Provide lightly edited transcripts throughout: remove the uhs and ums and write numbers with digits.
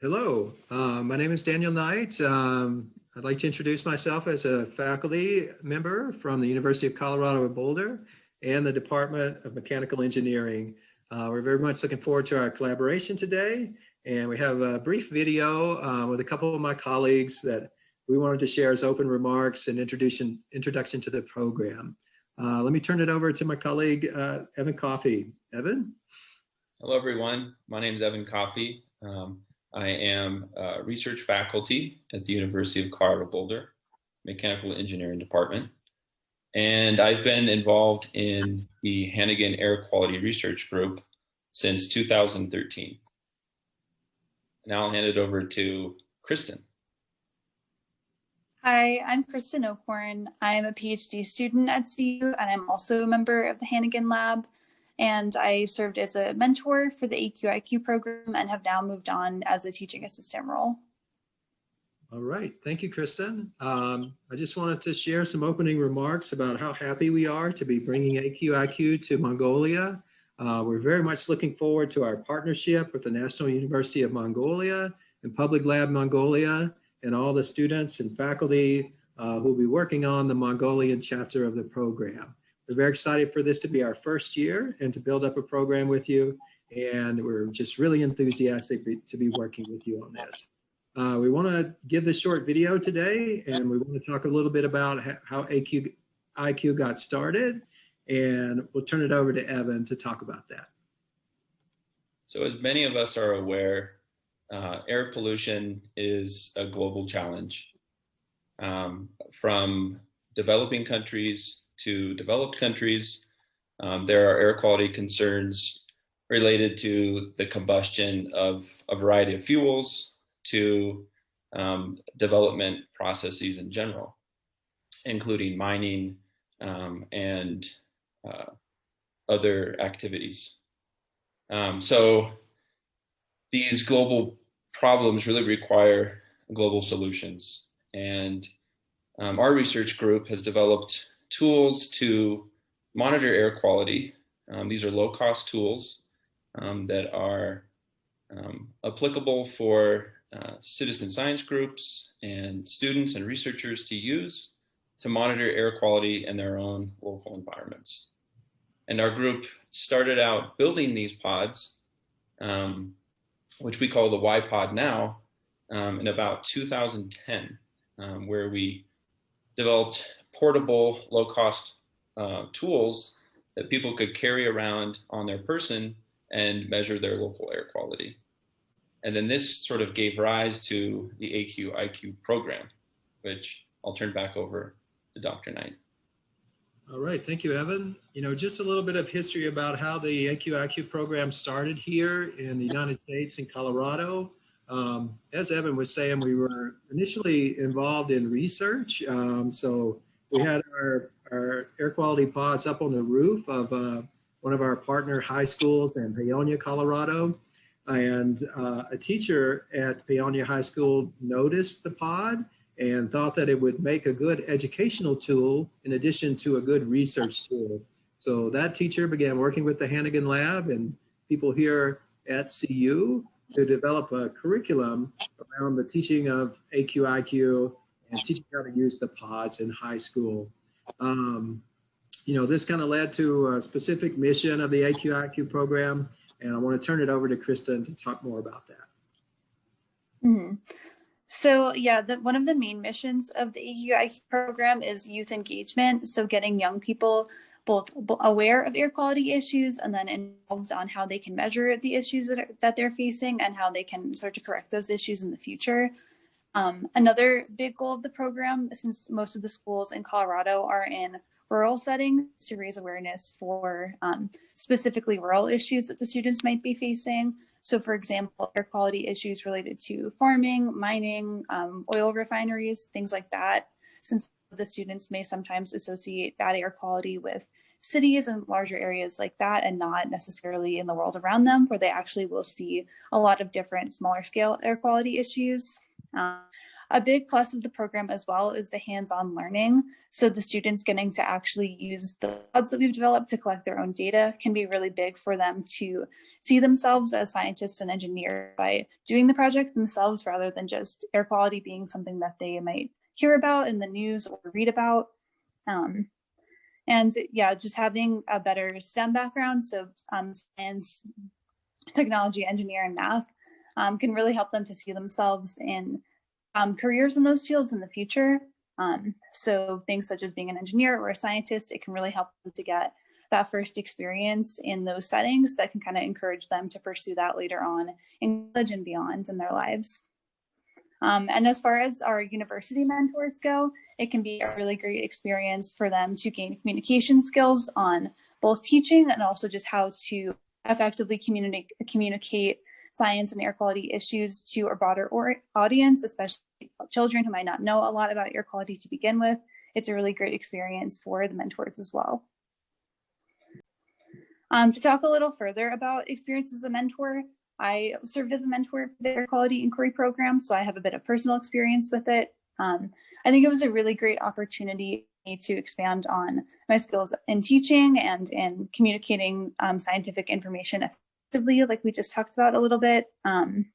Hello, my name is Daniel Knight. I'd like to introduce myself as a faculty member from the University of Colorado Boulder and the Department of Mechanical Engineering. We're very much looking forward to our collaboration today, and we have a brief video with a couple of my colleagues that we wanted to share as open remarks and introduction to the program. Let me turn it over to my colleague, Evan Coffey. Evan? Hello, everyone. My name is Evan Coffey. I am a research faculty at the University of Colorado Boulder, Mechanical Engineering Department. And I've been involved in the Hannigan Air Quality Research Group since 2013. Now I'll hand it over to Kristen. Hi, I'm Kristen Oakhorn. I'm a PhD student at CU, and I'm also a member of the Hannigan Lab. And I served as a mentor for the AQIQ program and have now moved on as a teaching assistant role. All right, thank you, Kristen. I just wanted to share some opening remarks about how happy we are to be bringing AQIQ to Mongolia. We're very much looking forward to our partnership with the National University of Mongolia and Public Lab Mongolia and all the students and faculty who will be working on the Mongolian chapter of the program. We're very excited for this to be our first year and to build up a program with you. And we're just really enthusiastic to be working with you on this. We want to give this short video today, and we want to talk a little bit about how AQIQ got started. And we'll turn it over to Evan to talk about that. So as many of us are aware, air pollution is a global challenge. From developing countries to developed countries, there are air quality concerns related to the combustion of a variety of fuels to development processes in general, including mining and other activities. So these global problems really require global solutions. And our research group has developed tools to monitor air quality. These are low-cost tools that are applicable for citizen science groups and students and researchers to use to monitor air quality in their own local environments. And our group started out building these pods, which we call the Y-Pod now, in about 2010, where we developed portable, low-cost tools that people could carry around on their person and measure their local air quality. And then this sort of gave rise to the AQIQ program, which I'll turn back over to Dr. Knight. All right, thank you, Evan. You know, just a little bit of history about how the AQIQ program started here in the United States in Colorado. As Evan was saying, we were initially involved in research. So we had our air quality pods up on the roof of one of our partner high schools in Paonia, Colorado. And a teacher at Paonia High School noticed the pod and thought that it would make a good educational tool in addition to a good research tool. So that teacher began working with the Hannigan Lab and people here at CU to develop a curriculum around the teaching of AQIQ and teaching how to use the pods in high school. You know, this kind of led to a specific mission of the AQIQ program, and I want to turn it over to Kristen to talk more about that. Mm-hmm. So yeah, one of the main missions of the AQIQ program is youth engagement. So getting young people both aware of air quality issues and then involved on how they can measure the issues that they're facing and how they can start to correct those issues in the future. Another big goal of the program, since most of the schools in Colorado are in rural settings, to raise awareness for specifically rural issues that the students might be facing. So for example, air quality issues related to farming, mining, oil refineries, things like that, since the students may sometimes associate bad air quality with cities and larger areas like that and not necessarily in the world around them, where they actually will see a lot of different smaller scale air quality issues. a big plus of the program as well is the hands-on learning. So the students getting to actually use the pods that we've developed to collect their own data can be really big for them to see themselves as scientists and engineers by doing the project themselves, rather than just air quality being something that they might hear about in the news or read about. And yeah, just having a better STEM background, so science, technology, engineering, math, can really help them to see themselves in careers in those fields in the future. So things such as being an engineer or a scientist, it can really help them to get that first experience in those settings that can kind of encourage them to pursue that later on in college and beyond in their lives. And as far as our university mentors go, it can be a really great experience for them to gain communication skills on both teaching and also just how to effectively communicate science and air quality issues to a broader audience, especially children who might not know a lot about air quality to begin with. It's a really great experience for the mentors as well. To talk a little further about experience as a mentor, I served as a mentor for the air quality inquiry program, so I have a bit of personal experience with it. I think it was a really great opportunity to expand on my skills in teaching and in communicating scientific information effectively, like we just talked about a little bit. And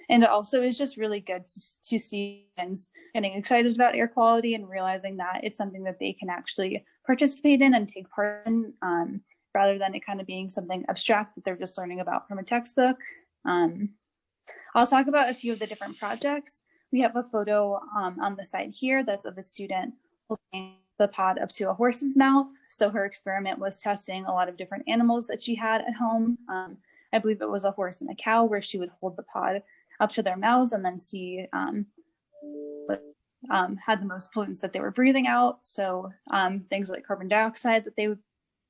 it also is just really good to see students getting excited about air quality and realizing that it's something that they can actually participate in and take part in, rather than it kind of being something abstract that they're just learning about from a textbook. I'll talk about a few of the different projects. We have a photo on the side here that's of a student holding the pod up to a horse's mouth. So her experiment was testing a lot of different animals that she had at home. I believe it was a horse and a cow, where she would hold the pod up to their mouths and then see what had the most pollutants that they were breathing out. So things like carbon dioxide that they would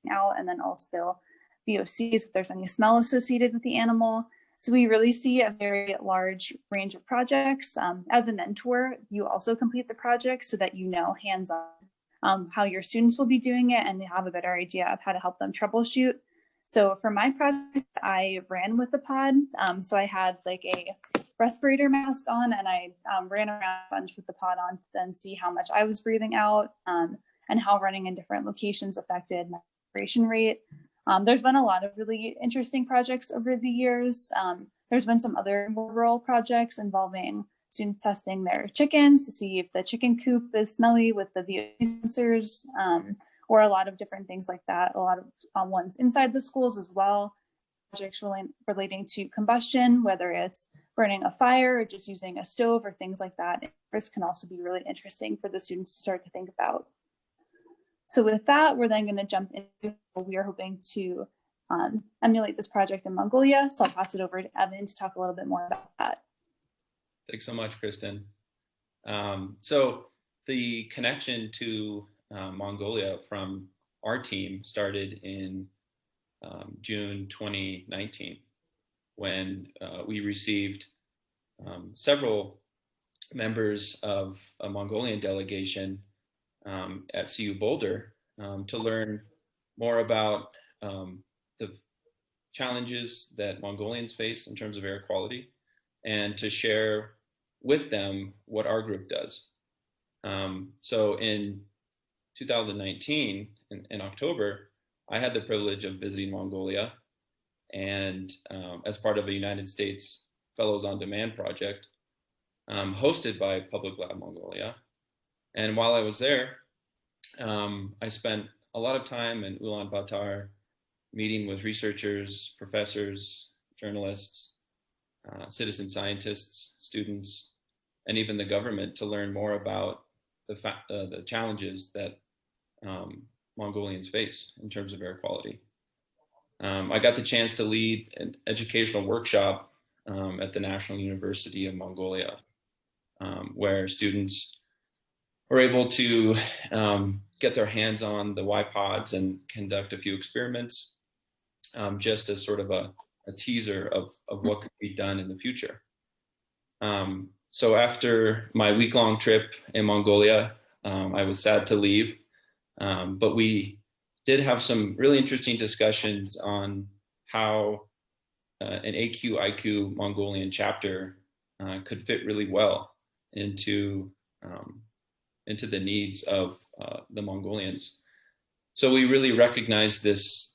out, and then also VOCs if there's any smell associated with the animal. So we really see a very large range of projects. As a mentor, you also complete the project so that you know hands-on how your students will be doing it and have a better idea of how to help them troubleshoot. So for my project, I ran with the pod. So I had like a respirator mask on, and I ran around a bunch with the pod on to then see how much I was breathing out and how running in different locations affected my respiration rate. There's been a lot of really interesting projects over the years. There's been some other more rural projects involving students testing their chickens to see if the chicken coop is smelly with the VOC sensors, or a lot of different things like that. A lot of ones inside the schools as well. Projects relating to combustion, whether it's burning a fire or just using a stove or things like that. This can also be really interesting for the students to start to think about. So with that, we're then going to jump into, we are hoping to emulate this project in Mongolia. So I'll pass it over to Evan to talk a little bit more about that. Thanks so much, Kristen. So the connection to Mongolia from our team started in June 2019, when we received several members of a Mongolian delegation at CU Boulder to learn more about the challenges that Mongolians face in terms of air quality, and to share with them what our group does. So in 2019, in October, I had the privilege of visiting Mongolia, and as part of a United States Fellows on Demand project hosted by Public Lab Mongolia. And while I was there, I spent a lot of time in Ulaanbaatar meeting with researchers, professors, journalists, citizen scientists, students, and even the government to learn more about the challenges that Mongolians face in terms of air quality. I got the chance to lead an educational workshop at the National University of Mongolia, where students were able to get their hands on the Y-pods and conduct a few experiments, just as sort of a teaser of what could be done in the future. So after my week-long trip in Mongolia, I was sad to leave, but we did have some really interesting discussions on how an AQIQ Mongolian chapter could fit really well into the needs of the Mongolians. So we really recognize this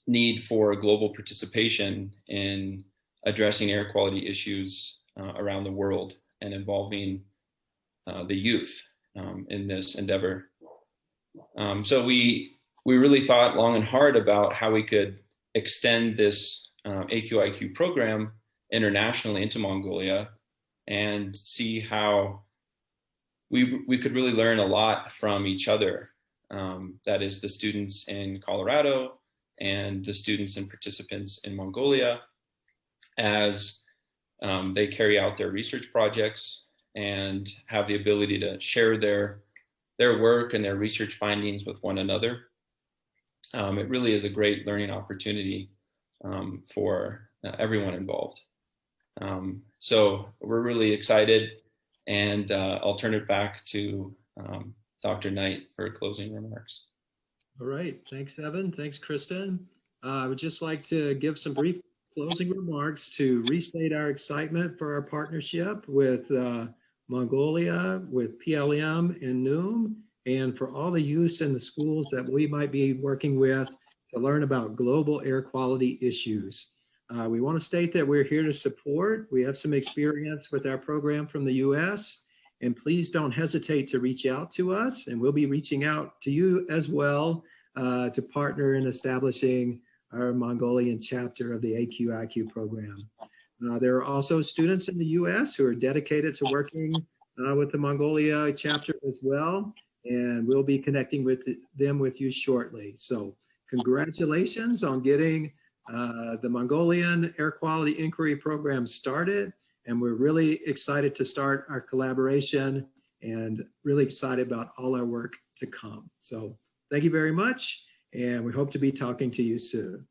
need for global participation in addressing air quality issues around the world and involving the youth in this endeavor. So we really thought long and hard about how we could extend this AQIQ program internationally into Mongolia and see how we could really learn a lot from each other. That is the students in Colorado and the students and participants in Mongolia as they carry out their research projects and have the ability to share their work and their research findings with one another. It really is a great learning opportunity for everyone involved. So we're really excited, and I'll turn it back to Dr. Knight for closing remarks. All right, thanks, Evan. Thanks, Kristen. I would just like to give some brief closing remarks to restate our excitement for our partnership with Mongolia, with PLM and NUM, and for all the youths in the schools that we might be working with to learn about global air quality issues. We want to state that we're here to support. We have some experience with our program from the US, and please don't hesitate to reach out to us, and we'll be reaching out to you as well to partner in establishing our Mongolian chapter of the AQIQ program. There are also students in the US who are dedicated to working with the Mongolia chapter as well, and we'll be connecting with them with you shortly. So congratulations on getting the Mongolian Air Quality Inquiry Program started, and we're really excited to start our collaboration and really excited about all our work to come. So thank you very much, and we hope to be talking to you soon.